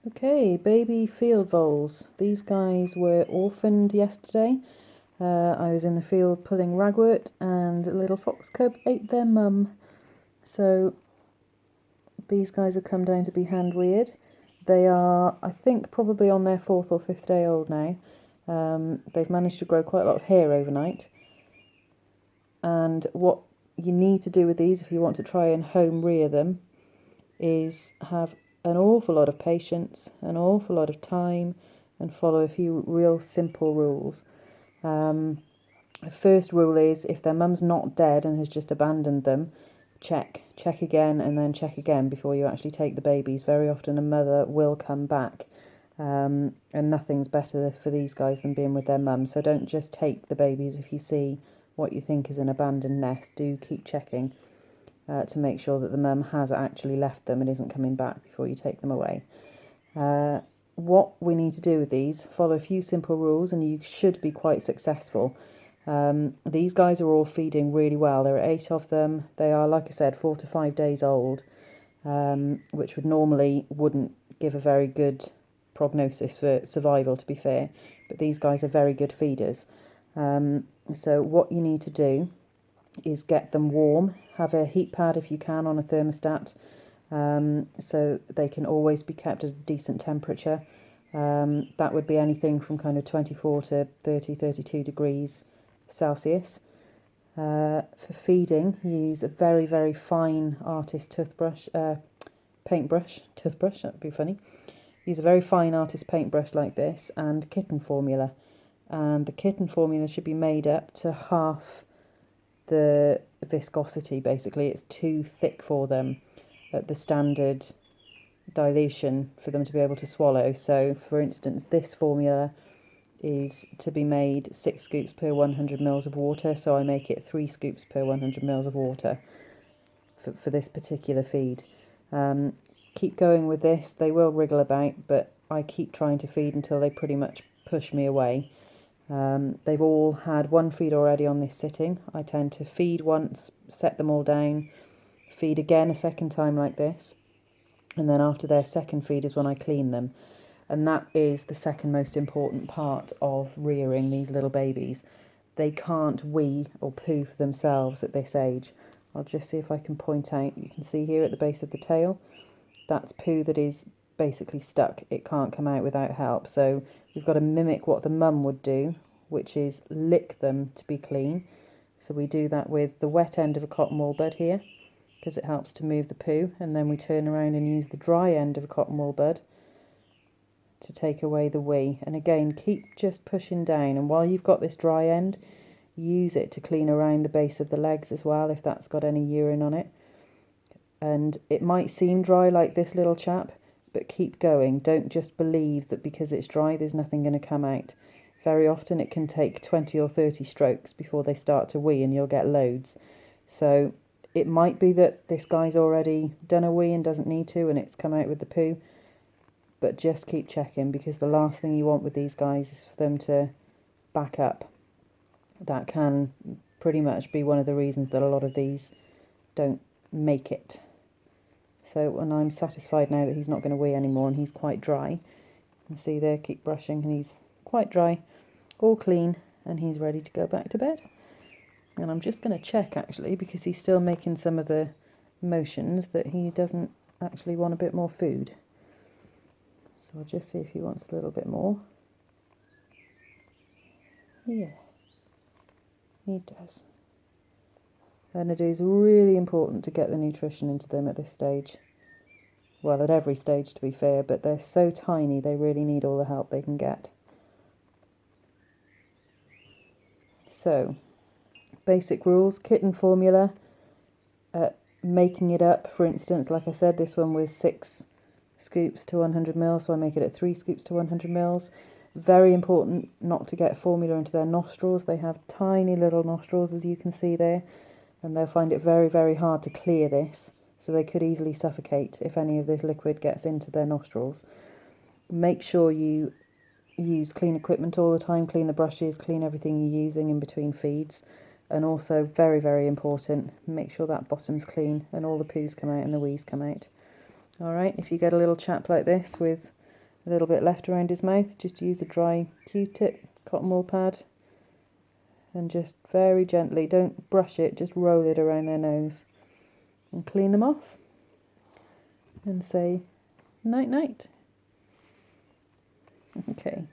Okay, baby field voles. These guys were orphaned yesterday. I was in the field pulling ragwort and a little fox cub ate their mum. So these guys have come down to be hand reared. They are, I think, probably on their 4th or 5th day old now. They've managed to grow quite a lot of hair overnight. And what you need to do with these if you want to try and home rear them is have an awful lot of patience, an awful lot of time, and follow a few real simple rules. The first rule is if their mum's not dead and has just abandoned them, check again, and then check again before you actually take the babies. Very often a mother will come back, and nothing's better for these guys than being with their mum. So don't just take the babies if you see what you think is an abandoned nest. Do keep checking to make sure that the mum has actually left them and isn't coming back before you take them away. What we need to do with these, follow a few simple rules and you should be quite successful. These guys are all feeding really well. There are 8 of them. They are, like I said, 4 to 5 days old, which wouldn't give a very good prognosis for survival, to be fair. But these guys are very good feeders. So what you need to do is get them warm. Have a heat pad if you can on a thermostat, so they can always be kept at a decent temperature. That would be anything from kind of 24 to 30, 32 degrees Celsius. For feeding, use a very, very fine artist paintbrush, that would be funny. Use a very fine artist paintbrush like this and kitten formula. And the kitten formula should be made up to half the viscosity, basically. It's too thick for them at the standard dilution for them to be able to swallow. So, for instance, this formula is to be made 6 scoops per 100 mils of water, so I make it 3 scoops per 100 mils of water for this particular feed. Keep going with this. They will wriggle about, but I keep trying to feed until they pretty much push me away. They've all had one feed already on this sitting. I tend to feed once, set them all down, feed again a second time like this, and then after their second feed is when I clean them. And that is the second most important part of rearing these little babies. They can't wee or poo for themselves at this age. I'll just see if I can point out. You can see here at the base of the tail, that's poo that is basically stuck. It can't come out without help. So we've got to mimic what the mum would do, which is lick them to be clean. So we do that with the wet end of a cotton wool bud here, because it helps to move the poo, and then we turn around and use the dry end of a cotton wool bud to take away the wee. And again, keep just pushing down, and while you've got this dry end, use it to clean around the base of the legs as well if that's got any urine on it. And it might seem dry like this little chap, but keep going. Don't just believe that because it's dry there's nothing going to come out. Very often it can take 20 or 30 strokes before they start to wee, and you'll get loads. So it might be that this guy's already done a wee and doesn't need to, and it's come out with the poo. But just keep checking, because the last thing you want with these guys is for them to back up. That can pretty much be one of the reasons that a lot of these don't make it. So when I'm satisfied now that he's not going to wee anymore and he's quite dry, you can see there, keep brushing, and he's quite dry, all clean, and he's ready to go back to bed. And I'm just going to check actually, because he's still making some of the motions, that he doesn't actually want a bit more food. So I'll just see if he wants a little bit more. Yeah, he does. And it is really important to get the nutrition into them at this stage. Well, at every stage, to be fair, but they're so tiny, they really need all the help they can get. So, basic rules, kitten formula, making it up, for instance, like I said, this one was 6 scoops to 100 mils, so I make it at 3 scoops to 100 mils. Very important not to get formula into their nostrils. They have tiny little nostrils, as you can see there, and they'll find it very, very hard to clear this, so they could easily suffocate if any of this liquid gets into their nostrils. Make sure you use clean equipment all the time, clean the brushes, clean everything you're using in between feeds. And also, very, very important, make sure that bottom's clean and all the poos come out and the wees come out. Alright, if you get a little chap like this with a little bit left around his mouth. Just use a dry Q-tip, cotton wool pad, and just very gently, don't brush it, just roll it around their nose and clean them off and say night night. Okay.